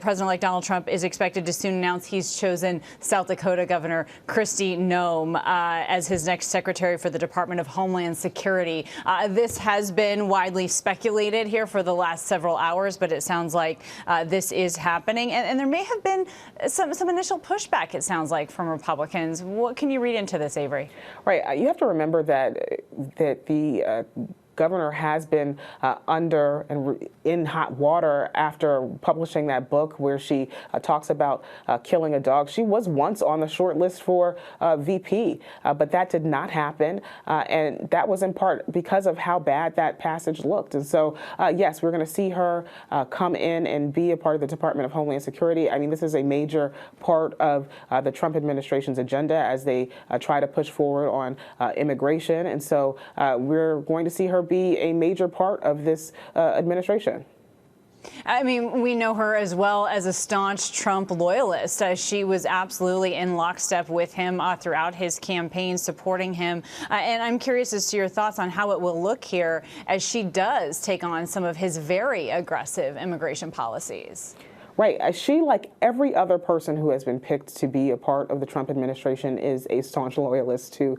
President-elect Donald Trump is expected to soon announce he's chosen South Dakota Governor Kristi Noem as his next secretary for the Department of Homeland Security. This has been widely speculated here for the last several hours, but it sounds like this is happening. And there may have been some initial pushback, it sounds like, from Republicans. What can you read into this, Avery? Right. You have to remember that the governor has been under and in hot water after publishing that book where she talks about killing a dog. She was once on the short list for VP, but that did not happen. And that was in part because of how bad that passage looked. And so, yes, we're going to see her come in and be a part of the Department of Homeland Security. I mean, this is a major part of the Trump administration's agenda as they try to push forward on immigration. And so we're going to see her be a major part of this administration. I mean, we know her as well as a staunch Trump loyalist. She was absolutely in lockstep with him throughout his campaign, supporting him. And I'm curious as to your thoughts on how it will look here as she does take on some of his very aggressive immigration policies. Right. She, like every other person who has been picked to be a part of the Trump administration, is a staunch loyalist to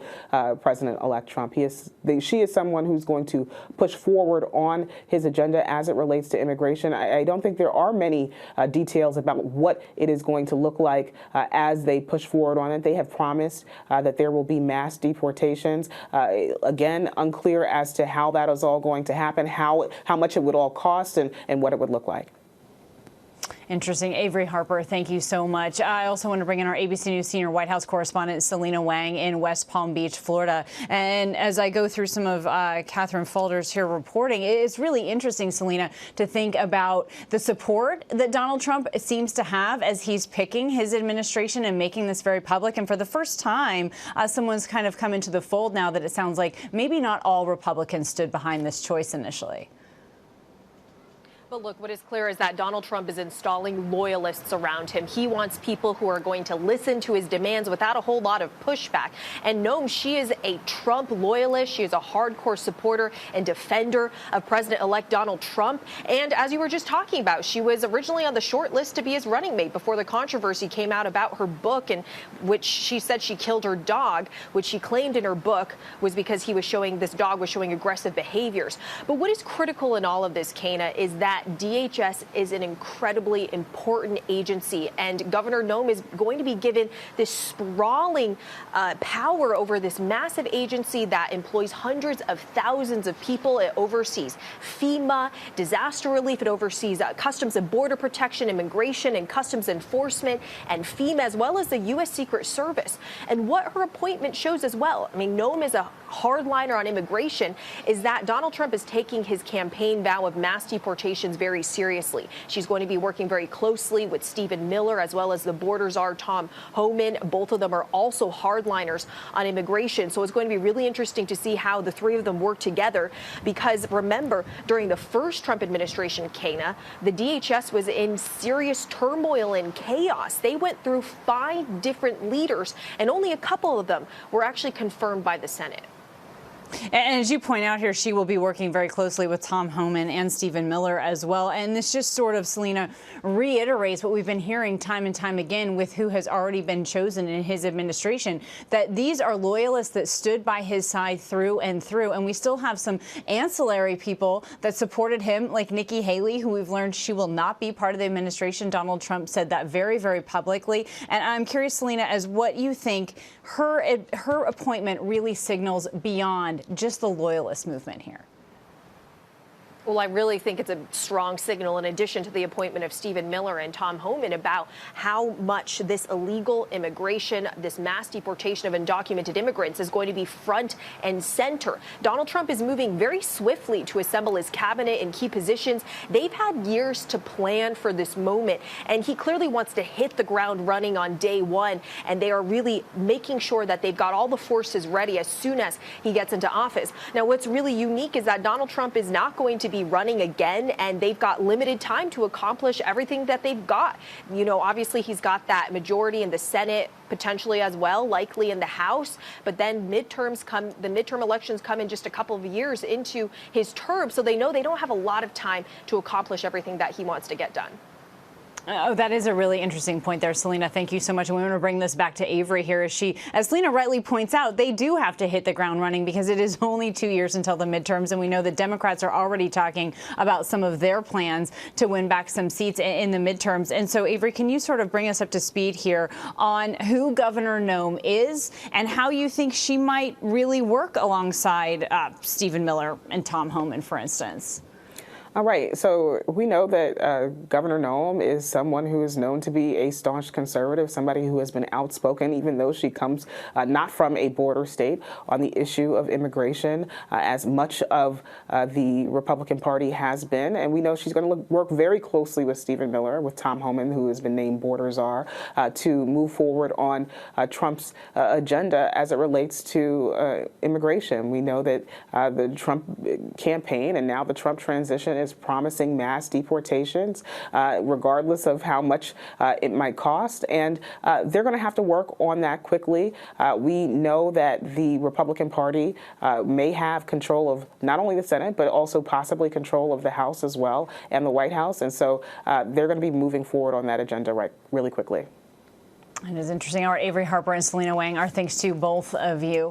President-elect Trump. She is someone who's going to push forward on his agenda as it relates to immigration. I don't think there are many details about what it is going to look like as they push forward on it. They have promised that there will be mass deportations. Again, unclear as to how that is all going to happen, how much it would all cost, and what it would look like. Interesting. Avery Harper, thank you so much. I also want to bring in our ABC News senior White House correspondent, Selena Wang, in West Palm Beach, Florida. And as I go through some of Catherine Falder's here reporting, it's really interesting, Selena, to think about the support that Donald Trump seems to have as he's picking his administration and making this very public. And for the first time, someone's kind of come into the fold now that it sounds like maybe not all Republicans stood behind this choice initially. But look, what is clear is that Donald Trump is installing loyalists around him. He wants people who are going to listen to his demands without a whole lot of pushback. And Noem, she is a Trump loyalist. She is a hardcore supporter and defender of President-elect Donald Trump. And as you were just talking about, she was originally on the short list to be his running mate before the controversy came out about her book, in which she said she killed her dog, which she claimed in her book was because this dog was showing aggressive behaviors. But what is critical in all of this, Kana, is that DHS is an incredibly important agency, and Governor Noem is going to be given this sprawling power over this massive agency that employs hundreds of thousands of people. It oversees FEMA, disaster relief. It oversees Customs and Border Protection, immigration and customs enforcement, and FEMA, as well as the U.S. Secret Service. And what her appointment shows as well, I mean, Noem is a hardliner on immigration, is that Donald Trump is taking his campaign vow of mass deportations very seriously. She's going to be working very closely with Stephen Miller, as well as the border czar Tom Homan. Both of them are also hardliners on immigration. So it's going to be really interesting to see how the three of them work together, because remember, during the first Trump administration, Kana, the DHS was in serious turmoil and chaos. They went through 5 different leaders, and only a couple of them were actually confirmed by the Senate. And as you point out here, she will be working very closely with Tom Homan and Stephen Miller as well. And this just sort of, Selena, reiterates what we've been hearing time and time again with who has already been chosen in his administration, that these are loyalists that stood by his side through and through. And we still have some ancillary people that supported him, like Nikki Haley, who we've learned she will not be part of the administration. Donald Trump said that very, very publicly. And I'm curious, Selena, as what you think her appointment really signals beyond just the loyalist movement here. Well, I really think it's a strong signal, in addition to the appointment of Stephen Miller and Tom Homan, about how much this illegal immigration, this mass deportation of undocumented immigrants is going to be front and center. Donald Trump is moving very swiftly to assemble his cabinet in key positions. They've had years to plan for this moment, and he clearly wants to hit the ground running on day one. And they are really making sure that they've got all the forces ready as soon as he gets into office. Now, what's really unique is that Donald Trump is not going to be running again, and they've got limited time to accomplish everything that they've got. You know, obviously he's got that majority in the Senate, potentially as well, likely in the House, but then the midterm elections come in just a couple of years into his term, so they know they don't have a lot of time to accomplish everything that he wants to get done. Oh, that is a really interesting point there, Selena. Thank you so much. And we want to bring this back to Avery here. As Selena rightly points out, they do have to hit the ground running because it is only 2 years until the midterms. And we know that Democrats are already talking about some of their plans to win back some seats in the midterms. And so, Avery, can you sort of bring us up to speed here on who Governor Noem is and how you think she might really work alongside Stephen Miller and Tom Homan, for instance? All right. So we know that Governor Noem is someone who is known to be a staunch conservative, somebody who has been outspoken, even though she comes not from a border state, on the issue of immigration, as much of the Republican Party has been. And we know she's going to work very closely with Stephen Miller, with Tom Homan, who has been named border czar, to move forward on Trump's agenda as it relates to immigration. We know that the Trump campaign and now the Trump transition is promising mass deportations, regardless of how much it might cost. And they're going to have to work on that quickly. We know that the Republican Party may have control of not only the Senate, but also possibly control of the House as well and the White House. And so they're going to be moving forward on that agenda really quickly. It is interesting. Our Avery Harper and Selena Wang, our thanks to both of you.